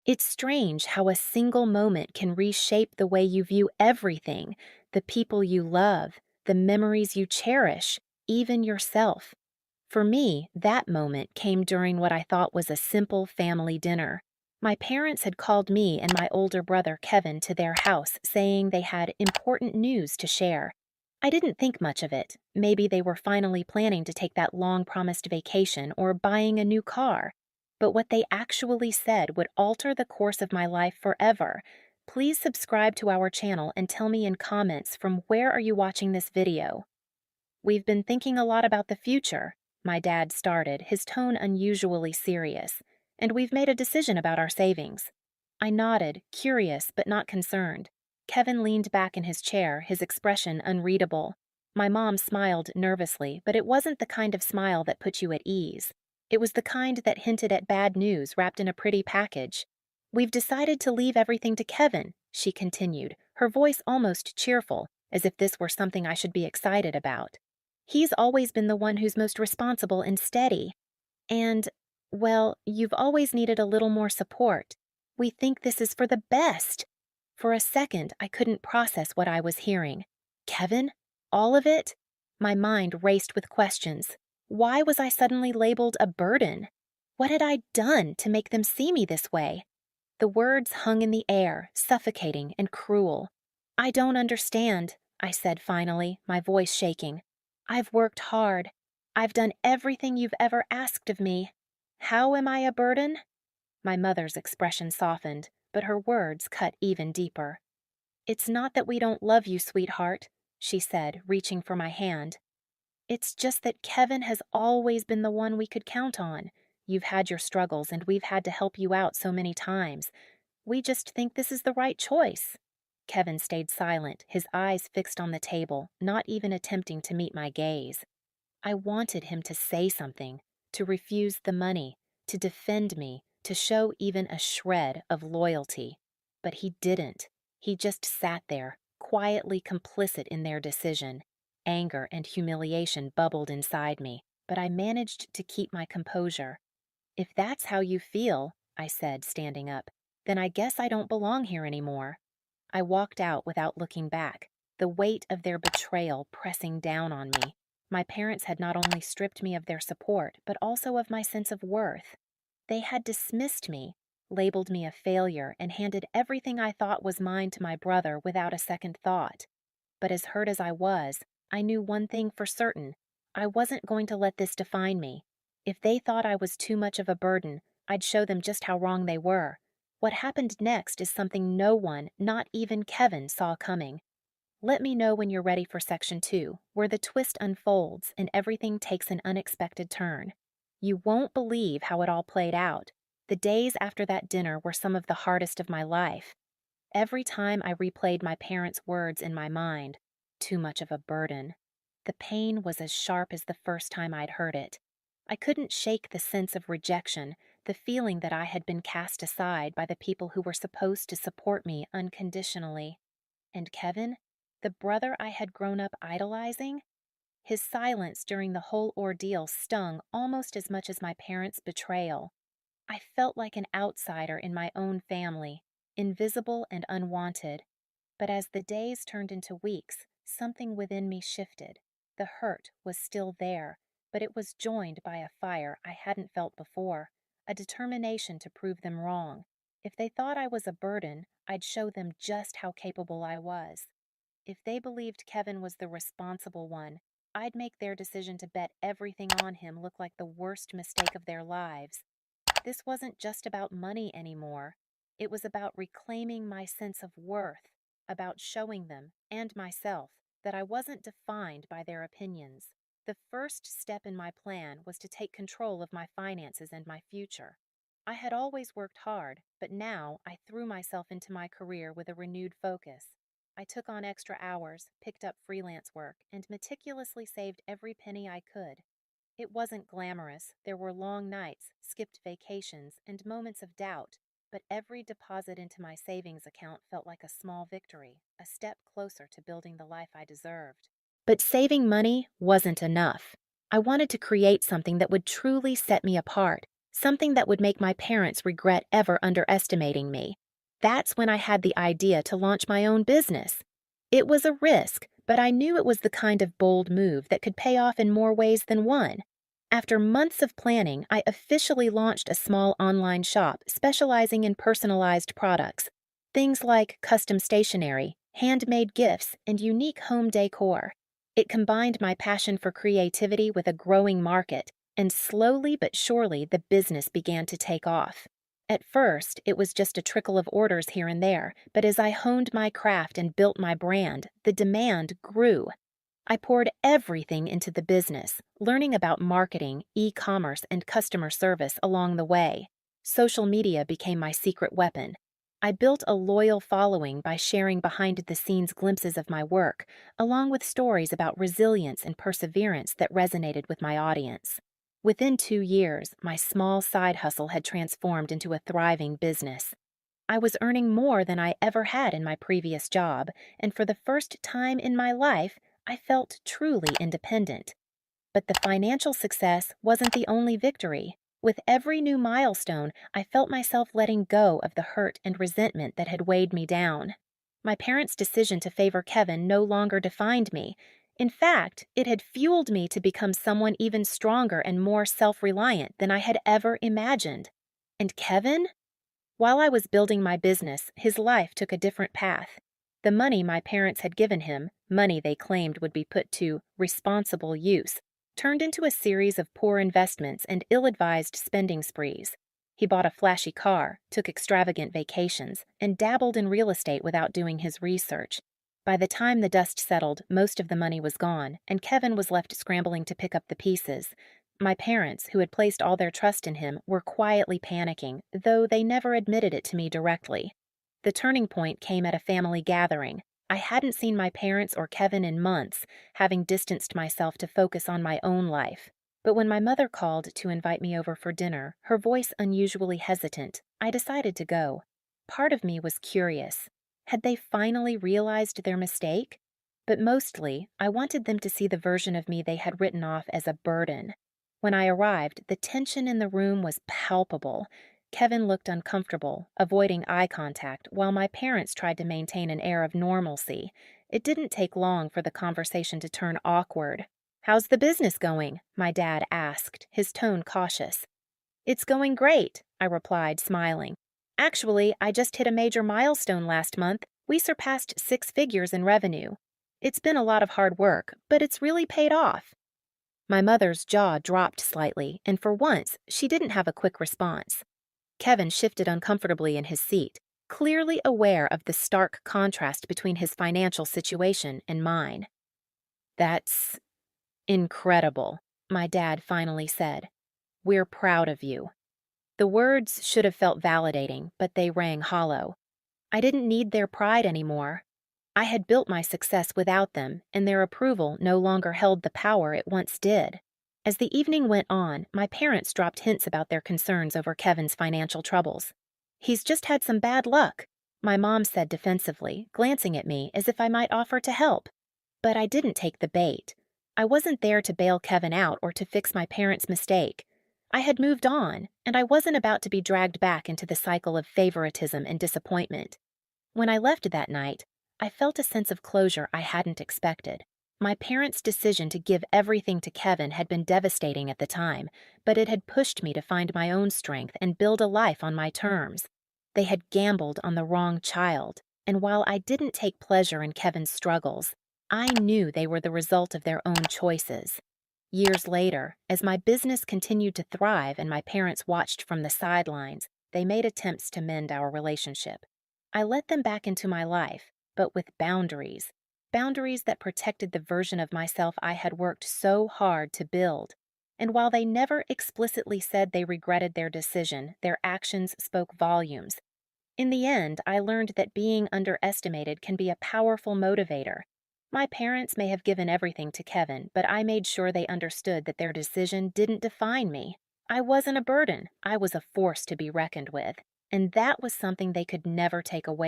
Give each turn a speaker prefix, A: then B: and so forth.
A: It's strange how a single moment can reshape the way you view everything, the people you love, the memories you cherish, even yourself. For me, that moment came during what I thought was a simple family dinner. My parents had called me and my older brother Kevin to their house, saying they had important news to share. I didn't think much of it. Maybe they were finally planning to take that long promised vacation or buying a new car. But what they actually said would alter the course of my life forever. Please subscribe to our channel and tell me in comments from where are you watching this video. We've been thinking a lot about the future, my dad started, his tone unusually serious, and we've made a decision about our savings. I nodded, curious but not concerned. Kevin leaned back in his chair, his expression unreadable. My mom smiled nervously, but it wasn't the kind of smile that put you at ease. It was the kind that hinted at bad news wrapped in a pretty package. We've decided to leave everything to Kevin, she continued, her voice almost cheerful, as if this were something I should be excited about. He's always been the one who's most responsible and steady. And, well, you've always needed a little more support. We think this is for the best. For a second, I couldn't process what I was hearing. Kevin? All of it? My mind raced with questions. Why was I suddenly labeled a burden? What had I done to make them see me this way? The words hung in the air, suffocating and cruel. I don't understand, I said finally, my voice shaking. I've worked hard. I've done everything you've ever asked of me. How am I a burden? My mother's expression softened, but her words cut even deeper. It's not that we don't love you, sweetheart, she said, reaching for my hand. It's just that Kevin has always been the one we could count on. You've had your struggles, and we've had to help you out so many times. We just think this is the right choice. Kevin stayed silent, his eyes fixed on the table, not even attempting to meet my gaze. I wanted him to say something, to refuse the money, to defend me, to show even a shred of loyalty. But he didn't. He just sat there, quietly complicit in their decision. Anger and humiliation bubbled inside me, but I managed to keep my composure. If that's how you feel, I said, standing up, then I guess I don't belong here anymore. I walked out without looking back, the weight of their betrayal pressing down on me. My parents had not only stripped me of their support, but also of my sense of worth. They had dismissed me, labeled me a failure, and handed everything I thought was mine to my brother without a second thought. But as hurt as I was, I knew one thing for certain. I wasn't going to let this define me. If they thought I was too much of a burden, I'd show them just how wrong they were. What happened next is something no one, not even Kevin, saw coming. Let me know when you're ready for section 2, where the twist unfolds and everything takes an unexpected turn. You won't believe how it all played out. The days after that dinner were some of the hardest of my life. Every time I replayed my parents' words in my mind, too much of a burden, the pain was as sharp as the first time I'd heard it. I couldn't shake the sense of rejection, the feeling that I had been cast aside by the people who were supposed to support me unconditionally. And Kevin, the brother I had grown up idolizing? His silence during the whole ordeal stung almost as much as my parents' betrayal. I felt like an outsider in my own family, invisible and unwanted. But as the days turned into weeks, something within me shifted. The hurt was still there, but it was joined by a fire I hadn't felt before, a determination to prove them wrong. If they thought I was a burden, I'd show them just how capable I was. If they believed Kevin was the responsible one, I'd make their decision to bet everything on him look like the worst mistake of their lives. This wasn't just about money anymore. It was about reclaiming my sense of worth, about showing them, and myself, that I wasn't defined by their opinions. The first step in my plan was to take control of my finances and my future. I had always worked hard, but now I threw myself into my career with a renewed focus. I took on extra hours, picked up freelance work, and meticulously saved every penny I could. It wasn't glamorous. There were long nights, skipped vacations, and moments of doubt, but every deposit into my savings account felt like a small victory, a step closer to building the life I deserved. But saving money wasn't enough. I wanted to create something that would truly set me apart, something that would make my parents regret ever underestimating me. That's when I had the idea to launch my own business. It was a risk, but I knew it was the kind of bold move that could pay off in more ways than one. After months of planning, I officially launched a small online shop specializing in personalized products. Things like custom stationery, handmade gifts, and unique home decor. It combined my passion for creativity with a growing market, and slowly but surely the business began to take off. At first, it was just a trickle of orders here and there, but as I honed my craft and built my brand, the demand grew. I poured everything into the business, learning about marketing, e-commerce, and customer service along the way. Social media became my secret weapon. I built a loyal following by sharing behind-the-scenes glimpses of my work, along with stories about resilience and perseverance that resonated with my audience. Within 2 years, my small side hustle had transformed into a thriving business. I was earning more than I ever had in my previous job, and for the first time in my life, I felt truly independent. But the financial success wasn't the only victory. With every new milestone, I felt myself letting go of the hurt and resentment that had weighed me down. My parents' decision to favor Kevin no longer defined me. In fact, it had fueled me to become someone even stronger and more self-reliant than I had ever imagined. And Kevin? While I was building my business, his life took a different path. The money my parents had given him, money they claimed would be put to responsible use, turned into a series of poor investments and ill-advised spending sprees. He bought a flashy car, took extravagant vacations, and dabbled in real estate without doing his research. By the time the dust settled, most of the money was gone, and Kevin was left scrambling to pick up the pieces. My parents, who had placed all their trust in him, were quietly panicking, though they never admitted it to me directly. The turning point came at a family gathering. I hadn't seen my parents or Kevin in months, having distanced myself to focus on my own life. But when my mother called to invite me over for dinner, her voice unusually hesitant, I decided to go. Part of me was curious. Had they finally realized their mistake? But mostly, I wanted them to see the version of me they had written off as a burden. When I arrived, the tension in the room was palpable. Kevin looked uncomfortable, avoiding eye contact, while my parents tried to maintain an air of normalcy. It didn't take long for the conversation to turn awkward. "How's the business going?" my dad asked, his tone cautious. "It's going great," I replied, smiling. "Actually, I just hit a major milestone last month. We surpassed 6 figures in revenue. It's been a lot of hard work, but it's really paid off." My mother's jaw dropped slightly, and for once, she didn't have a quick response. Kevin shifted uncomfortably in his seat, clearly aware of the stark contrast between his financial situation and mine. "That's incredible," my dad finally said. "We're proud of you." The words should have felt validating, but they rang hollow. I didn't need their pride anymore. I had built my success without them, and their approval no longer held the power it once did. As the evening went on, my parents dropped hints about their concerns over Kevin's financial troubles. "He's just had some bad luck," my mom said defensively, glancing at me as if I might offer to help. But I didn't take the bait. I wasn't there to bail Kevin out or to fix my parents' mistake. I had moved on, and I wasn't about to be dragged back into the cycle of favoritism and disappointment. When I left that night, I felt a sense of closure I hadn't expected. My parents' decision to give everything to Kevin had been devastating at the time, but it had pushed me to find my own strength and build a life on my terms. They had gambled on the wrong child, and while I didn't take pleasure in Kevin's struggles, I knew they were the result of their own choices. Years later, as my business continued to thrive and my parents watched from the sidelines, they made attempts to mend our relationship. I let them back into my life, but with boundaries. Boundaries that protected the version of myself I had worked so hard to build. And while they never explicitly said they regretted their decision, their actions spoke volumes. In the end, I learned that being underestimated can be a powerful motivator. My parents may have given everything to Kevin, but I made sure they understood that their decision didn't define me. I wasn't a burden. I was a force to be reckoned with. And that was something they could never take away